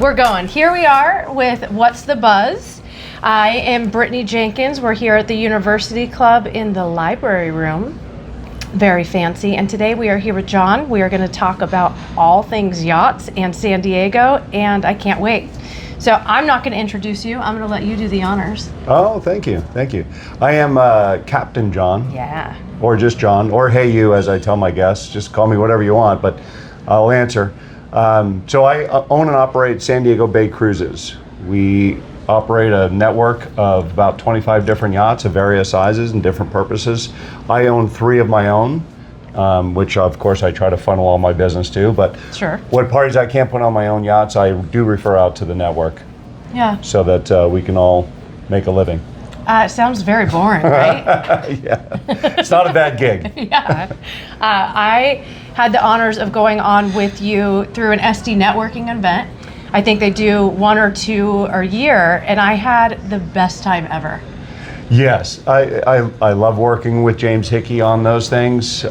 We're going. Here we are with What's the Buzz? I am Brittany Jenkins. We're here at the University Club in the library room. Very fancy. And today we are here with John. We are going to talk about all things yachts and San Diego, and I can't wait. So I'm not going to introduce you. I'm going to let you do the honors. Oh, thank you. Thank you. I am Captain John. Yeah. Or just John, or hey you, as I tell my guests. Just call me whatever you want, but I'll answer. So I own and operate San Diego Bay Cruises. We operate a network of about 25 different yachts of various sizes and different purposes. I own 3 of my own, which of course I try to funnel all my business to, but Sure. what parties I can't put on my own yachts, I do refer out to the network. Yeah. So that we can all make a living. It sounds very boring, right? Yeah, it's not a bad gig. Yeah. I had the honors of going on with you through an SD networking event. I think they do 1 or 2 a year, and I had the best time ever. Yes, I love working with James Hickey on those things.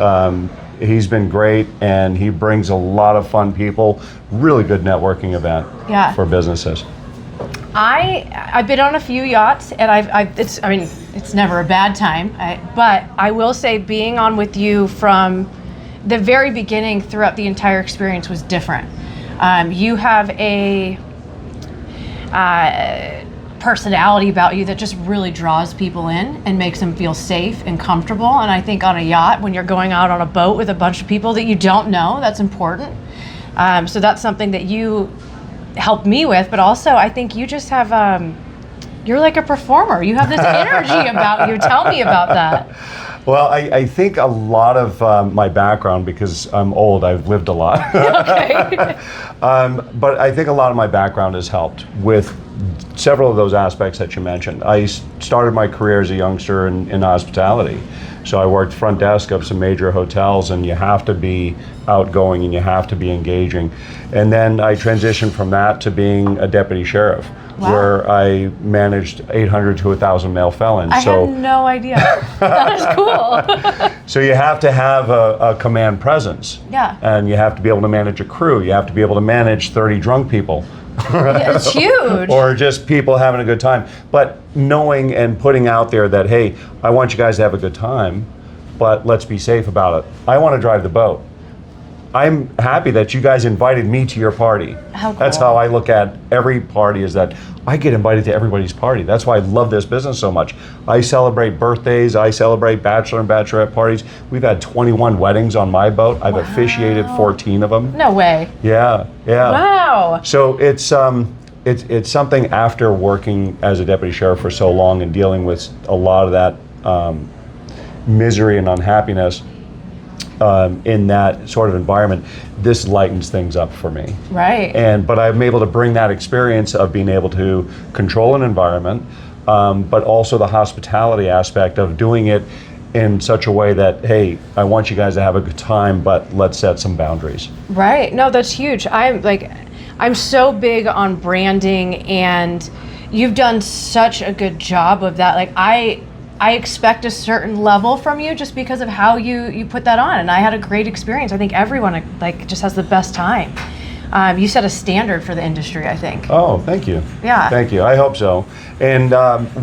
He's been great, and he brings a lot of fun people. Really good networking event for businesses. I've been on a few yachts, and it's never a bad time. But I will say, being on with you from the very beginning throughout the entire experience was different. You have a personality about you that just really draws people in and makes them feel safe and comfortable. And I think on a yacht, when you're going out on a boat with a bunch of people that you don't know, that's important. So that's something that you helped me with, but also I think you just have, you're like a performer. You have this energy about you. Tell me about that. Well, I think a lot of my background, because I'm old, I've lived a lot. Okay. But I think a lot of my background has helped with several of those aspects that you mentioned. I started my career as a youngster in hospitality. So I worked front desk of some major hotels, and you have to be outgoing and you have to be engaging. And then I transitioned from that to being a deputy sheriff. Wow. Where I managed 800 to 1,000 male felons. I had no idea. That is cool. So you have to have a command presence. Yeah. And you have to be able to manage a crew. You have to be able to manage 30 drunk people. Yeah, it's huge. Or just people having a good time. But knowing and putting out there that, hey, I want you guys to have a good time, but let's be safe about it. I want to drive the boat. I'm happy that you guys invited me to your party. How cool. That's how I look at every party, is that I get invited to everybody's party. That's why I love this business so much. I celebrate birthdays, I celebrate bachelor and bachelorette parties. We've had 21 weddings on my boat. I've officiated 14 of them. No way. Yeah. Wow. So it's something, after working as a deputy sheriff for so long and dealing with a lot of that misery and unhappiness, in that sort of environment, this lightens things up for me. Right. But I'm able to bring that experience of being able to control an environment, but also the hospitality aspect of doing it in such a way that, hey, I want you guys to have a good time, but let's set some boundaries. Right. No, that's huge. I'm so big on branding, and you've done such a good job of that. Like I expect a certain level from you just because of how you put that on, and I had a great experience. I think everyone just has the best time. You set a standard for the industry, I think. Oh, thank you. Yeah. Thank you. I hope so. And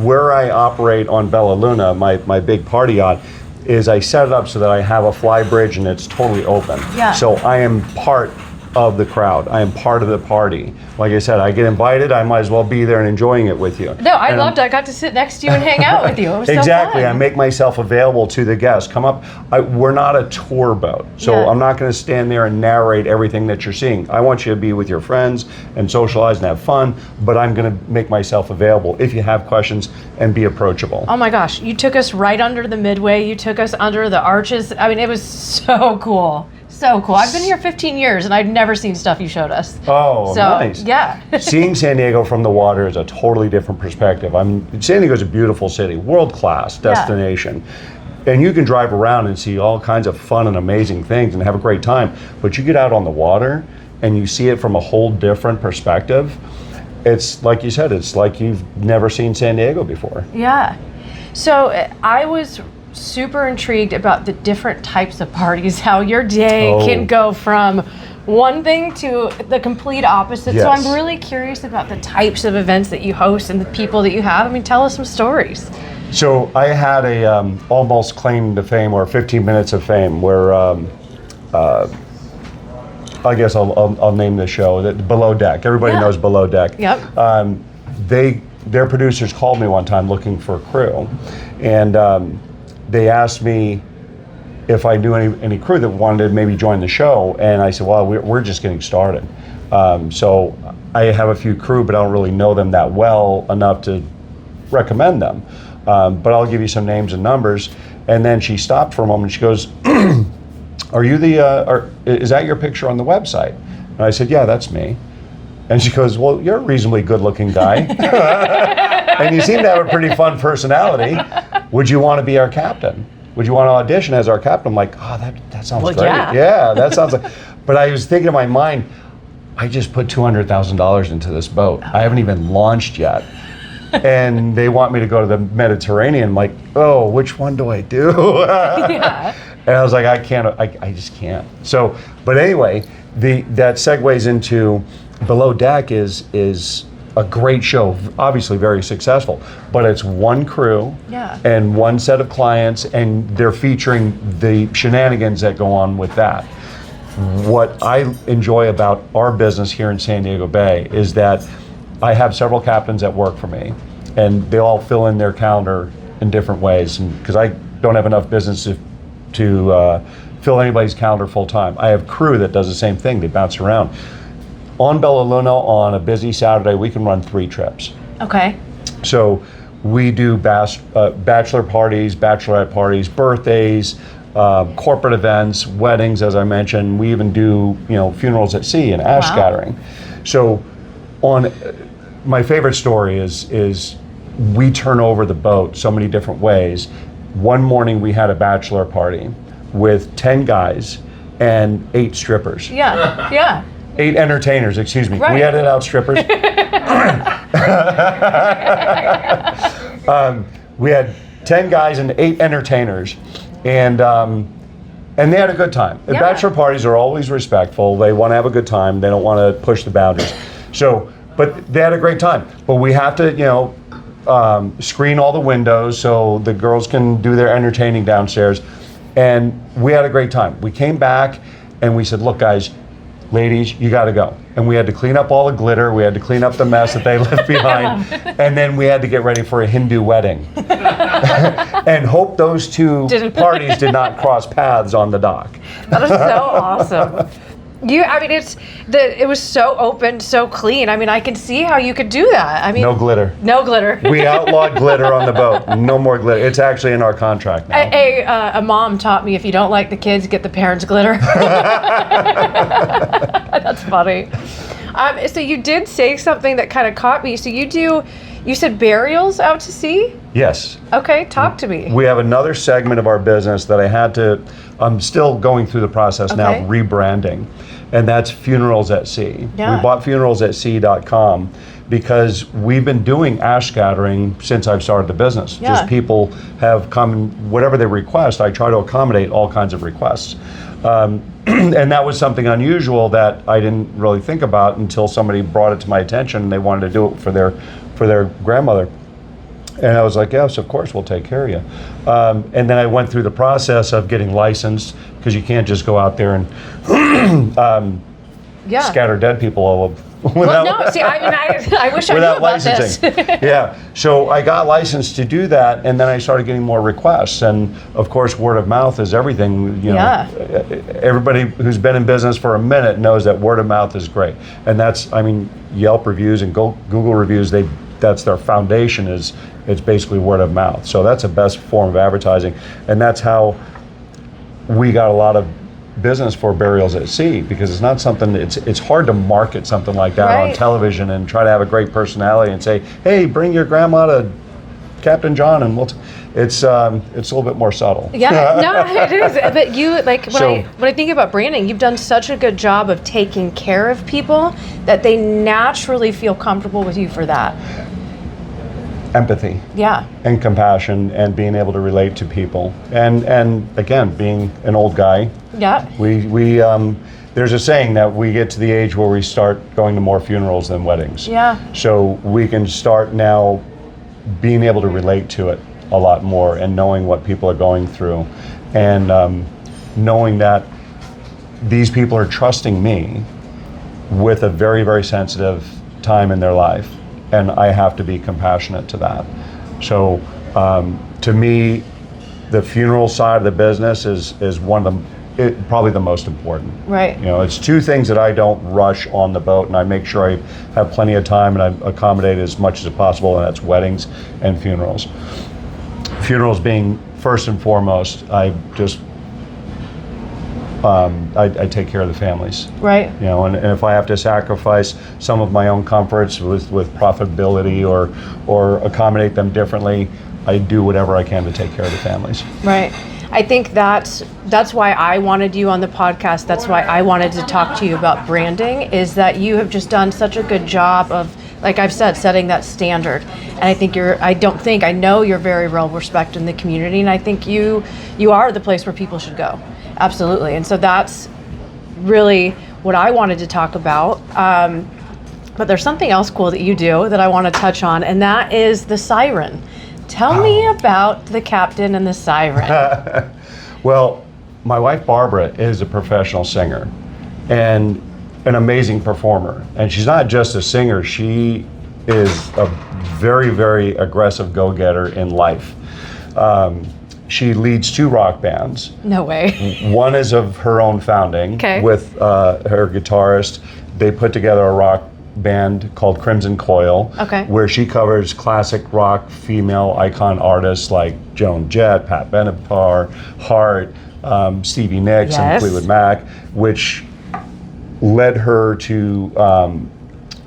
where I operate on Bella Luna, my big party yacht, is I set it up so that I have a fly bridge and it's totally open. Yeah. So I am part of the crowd. I am part of the party. Like I said, I get invited, I might as well be there and enjoying it with you. No, I loved it. I got to sit next to you and hang out with you. It was exactly. so fun. I make myself available to the guests. Come up. We're not a tour boat, so I'm not going to stand there and narrate everything that you're seeing. I want you to be with your friends and socialize and have fun, but I'm going to make myself available if you have questions and be approachable. Oh my gosh, you took us right under the midway. You took us under the arches. I mean, it was so cool. So cool. I've been here 15 years and I've never seen stuff you showed us. Oh, so, nice. Yeah. Seeing San Diego from the water is a totally different perspective. San Diego is a beautiful city, world-class destination. Yeah. And you can drive around and see all kinds of fun and amazing things and have a great time. But you get out on the water and you see it from a whole different perspective. It's like you said, it's like you've never seen San Diego before. Yeah. So I was super intrigued about the different types of parties, how your day can go from one thing to the complete opposite. Yes. So I'm really curious about the types of events that you host and the people that you have. I mean, tell us some stories. So I had a almost claim to fame, or 15 minutes of fame, where I guess I'll name the show that Below Deck. Everybody knows Below Deck. Yep. Their producers called me one time looking for a crew, and they asked me if I knew any crew that wanted to maybe join the show, and I said, well, we're just getting started. So I have a few crew, but I don't really know them that well enough to recommend them. But I'll give you some names and numbers. And then she stopped for a moment. She goes, "Are you is that your picture on the website?" And I said, "Yeah, that's me." And she goes, "Well, you're a reasonably good-looking guy, and you seem to have a pretty fun personality. Would you want to be our captain? Would you want to audition as our captain?" I'm like, "Oh, that sounds great. Yeah, that sounds like." But I was thinking in my mind, I just put $200,000 into this boat. I haven't even launched yet. And they want me to go to the Mediterranean. I'm like, oh, which one do I do? Yeah. And I was like, I just can't. So, but anyway, that segues into Below Deck is a great show, obviously very successful, but it's one crew and one set of clients, and they're featuring the shenanigans that go on with that. What I enjoy about our business here in San Diego Bay is that I have several captains that work for me, and they all fill in their calendar in different ways, and because I don't have enough business to fill anybody's calendar full time. I have crew that does the same thing. They bounce around. On Bella Luna, on a busy Saturday, we can run 3 trips. Okay. So we do bachelor parties, bachelorette parties, birthdays, corporate events, weddings, as I mentioned. We even do funerals at sea and ash scattering. So my favorite story is we turn over the boat so many different ways. One morning we had a bachelor party with 10 guys and 8 strippers. Yeah. 8 entertainers, excuse me. Right. We edited out strippers. We had 10 guys and 8 entertainers, and they had a good time. The bachelor parties are always respectful. They want to have a good time. They don't want to push the boundaries. So, but they had a great time. But we have to, screen all the windows so the girls can do their entertaining downstairs. And we had a great time. We came back and we said, look, guys, ladies, you got to go. And we had to clean up all the glitter. We had to clean up the mess that they left behind. And then we had to get ready for a Hindu wedding. And hope those 2 parties did not cross paths on the dock. That is so awesome. It was so open, so clean. I mean, I can see how you could do that. I mean, no glitter. No glitter. We outlawed glitter on the boat. No more glitter. It's actually in our contract now. A mom taught me, if you don't like the kids, get the parents glitter. That's funny. So you did say something that kind of caught me. So you said burials out to sea? Yes. Okay, talk to me. We have another segment of our business that I'm still going through the process now of rebranding, and that's funerals at sea. Yeah. We bought funeralsatsea.com because we've been doing ash scattering since I've started the business. Yeah. Just people have come, whatever they request, I try to accommodate all kinds of requests. And that was something unusual that I didn't really think about until somebody brought it to my attention and they wanted to do it for their grandmother. And I was like, yes, of course, we'll take care of you. And then I went through the process of getting licensed, because you can't just go out there and scatter dead people all over. I wish I knew about licensing. this. Yeah, so I got licensed to do that, and then I started getting more requests. And of course, word of mouth is everything. Everybody who's been in business for a minute knows that word of mouth is great. And Yelp reviews and Google reviews, that's their foundation, it's basically word of mouth. So that's the best form of advertising, and that's how we got a lot of business for burials at sea, because it's not something, it's hard to market something like that on television and try to have a great personality and say, hey, bring your grandma to Captain John, and it's a little bit more subtle. Yeah, no, it is. But you, when I think about branding, you've done such a good job of taking care of people that they naturally feel comfortable with you for that. Empathy. Yeah. And compassion, and being able to relate to people. And again, being an old guy. Yeah. We there's a saying that we get to the age where we start going to more funerals than weddings. Yeah. So we can start now being able to relate to it a lot more and knowing what people are going through, and knowing that these people are trusting me with a very, very sensitive time in their life, and I have to be compassionate to that. So to me, the funeral side of the business is one of probably the most important. Right. You know, it's two things that I don't rush on the boat, and I make sure I have plenty of time and I accommodate as much as possible, and that's weddings and funerals. Funerals being first and foremost, I just I take care of the families. Right. You know, and if I have to sacrifice some of my own comforts with profitability or accommodate them differently, I do whatever I can to take care of the families. Right. I think that's why I wanted you on the podcast. That's why I wanted to talk to you about branding, is that you have just done such a good job of, like I've said, setting that standard. And I think I know you're very well respected in the community, and I think you are the place where people should go. Absolutely. And so that's really what I wanted to talk about. But there's something else cool that you do that I want to touch on, and that is the Siren. Tell me about the captain and the Siren. Well, my wife Barbara is a professional singer and an amazing performer. And she's not just a singer, she is a very, very aggressive go-getter in life. She leads 2 rock bands. No way. One is of her own founding with her guitarist. They put together a rock band called Crimson Coil, where she covers classic rock female icon artists like Joan Jett, Pat Benatar, Hart, Stevie Nicks, and Fleetwood Mac, which led her to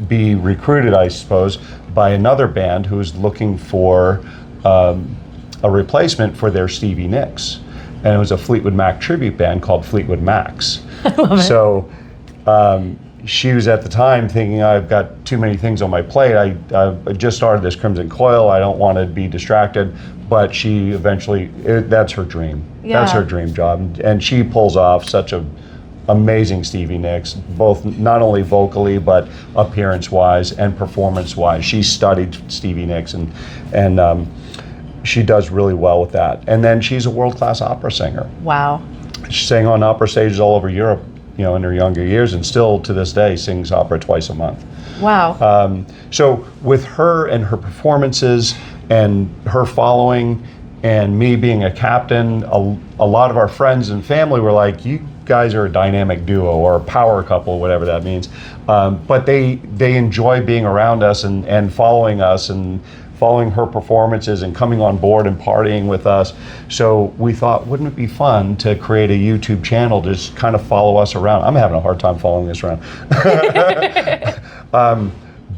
be recruited, I suppose, by another band who was looking for a replacement for their Stevie Nicks. And it was a Fleetwood Mac tribute band called Fleetwood Macs. I love it. So she was at the time thinking, I've got too many things on my plate. I just started this Crimson Coil. I don't want to be distracted. But she eventually, that's her dream. Yeah. That's her dream job. And she pulls off such a amazing Stevie Nicks, both not only vocally, but appearance-wise and performance-wise. She studied Stevie Nicks, and she does really well with that. And then she's a world-class opera singer. Wow. She sang on opera stages all over Europe, you know, in her younger years, and still to this day sings opera twice a month. Wow. So with her and her performances and her following and me being a captain, a lot of our friends and family were like, you guys are a dynamic duo or a power couple, whatever that means. But they enjoy being around us and following us and following her performances and coming on board and partying with us. So we thought, wouldn't it be fun to create a YouTube channel to just kind of follow us around? I'm having a hard time following this around.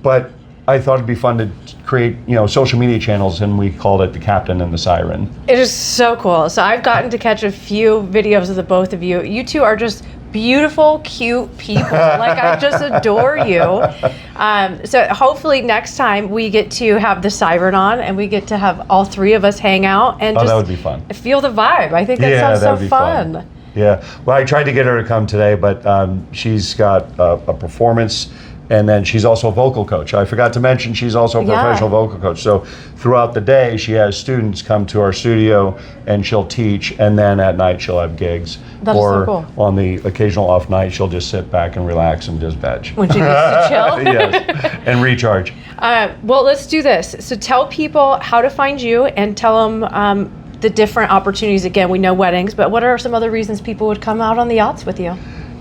But I thought it'd be fun to create, you know, social media channels, and we called it The Captain and the Siren. It is so cool. So I've gotten to catch a few videos of the both of you. You two are just beautiful, cute people. Like, I just adore you. So hopefully next time we get to have the Siren on, and we get to have all 3 of us hang out and just that would be fun. Feel the vibe. I think that sounds so fun. Yeah. Well, I tried to get her to come today, but she's got a performance. And then she's also a vocal coach. I forgot to mention she's also a professional vocal coach. So throughout the day, she has students come to our studio and she'll teach, and then at night she'll have gigs. That is so cool. On the occasional off night, she'll just sit back and relax and just veg. When she needs to chill? Yes, and recharge. Well, let's do this. So tell people how to find you, and tell them the different opportunities. Again, we know weddings, but what are some other reasons people would come out on the yachts with you?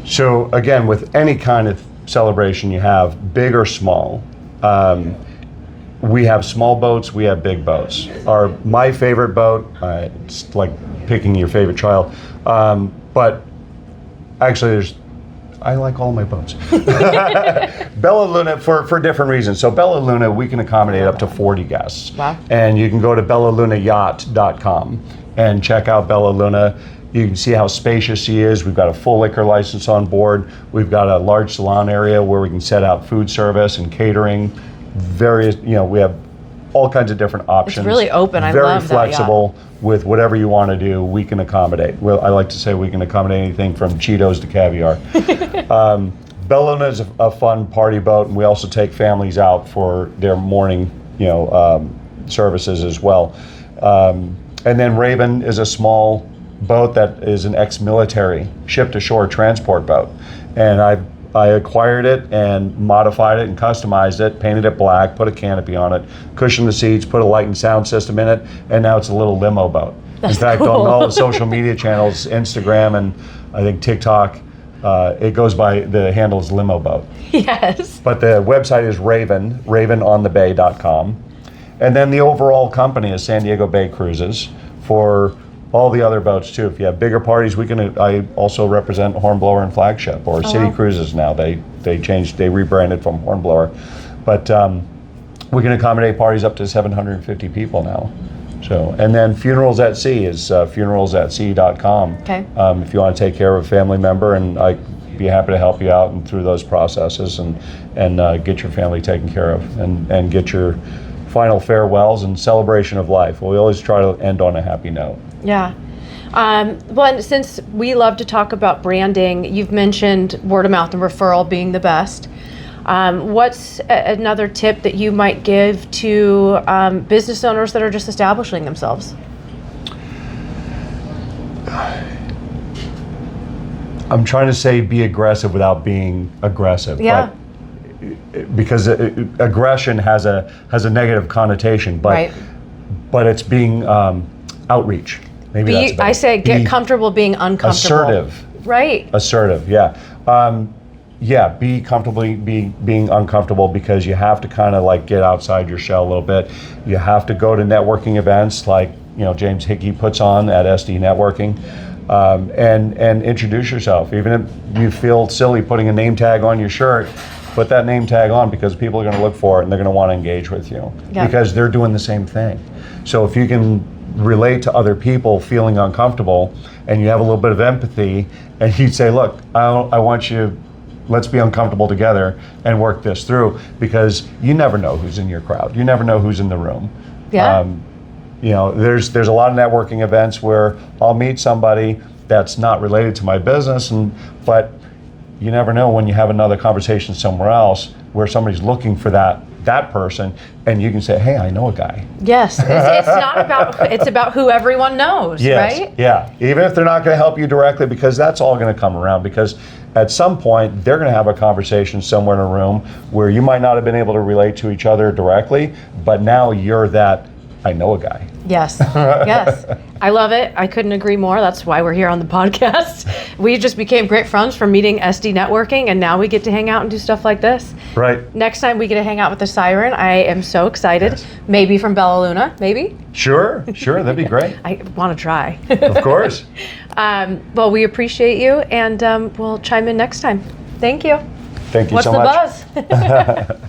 So again, with any kind of celebration you have, big or small, we have small boats, we have big boats. My favorite boat, it's like picking your favorite child, but actually I like all my boats. Bella Luna, for different reasons. So Bella Luna, we can accommodate up to 40 guests. Wow. And you can go to bellalunayacht.com and check out Bella Luna. You can see how spacious she is. We've got a full liquor license on board. We've got a large salon area where we can set out food service and catering. We have all kinds of different options. It's really open. I Very love that yacht. flexible with whatever you want to do. We can accommodate. Well, I like to say we can accommodate anything from Cheetos to caviar. Bella Luna is a fun party boat, and we also take families out for their morning, services as well. And then Raven is a small boat that is an ex-military ship-to-shore transport boat, and I acquired it and modified it and customized it, painted it black, put a canopy on it, cushioned the seats, put a light and sound system in it, and now it's a little limo boat. That's in fact, cool. on all the social media channels, Instagram and I think TikTok, it goes by, the handle is limo boat. Yes. But the website is ravenonthebay.com. And then the overall company is San Diego Bay Cruises for all the other boats too. If you have bigger parties, I also represent Hornblower and Flagship, or City wow. Cruises now. They rebranded from Hornblower. But we can accommodate parties up to 750 people now. So, and then Funerals at Sea is funeralsatsea.com. Okay. If you want to take care of a family member, and I'd be happy to help you out and through those processes and get your family taken care of and get your final farewells and celebration of life. We always try to end on a happy note. Yeah. Well, and since we love to talk about branding, you've mentioned word of mouth and referral being the best. What's another tip that you might give to business owners that are just establishing themselves? I'm trying to say be aggressive without being aggressive. Yeah. But because aggression has a negative connotation, but Right. but it's being outreach. Maybe that's better. I say get comfortable being uncomfortable. Assertive. Right. Assertive, yeah. Be comfortably being uncomfortable, because you have to kind of like get outside your shell a little bit. You have to go to networking events like James Hickey puts on at SD Networking, and introduce yourself. Even if you feel silly putting a name tag on your shirt, put that name tag on, because people are going to look for it and they're going to want to engage with you because they're doing the same thing. So if you can relate to other people feeling uncomfortable and you have a little bit of empathy, and you say, look, I want you, let's be uncomfortable together and work this through, because you never know who's in your crowd. You never know who's in the room. Yeah. There's a lot of networking events where I'll meet somebody that's not related to my business, but you never know when you have another conversation somewhere else where somebody's looking for that person, and you can say, hey, I know a guy. Yes. It's not about, it's about who everyone knows, Yes, right? yeah. Even if they're not going to help you directly, because that's all going to come around, because at some point they're going to have a conversation somewhere in a room where you might not have been able to relate to each other directly, but now you're that, I know a guy. Yes, yes. I love it. I couldn't agree more. That's why we're here on the podcast. We just became great friends from meeting SD Networking, and now we get to hang out and do stuff like this. Right. Next time we get to hang out with the Siren, I am so excited. Yes. Maybe from Bella Luna, maybe? Sure, that'd be great. I want to try. Of course. Well, we appreciate you, and we'll chime in next time. Thank you. Thank you What's so the much. buzz?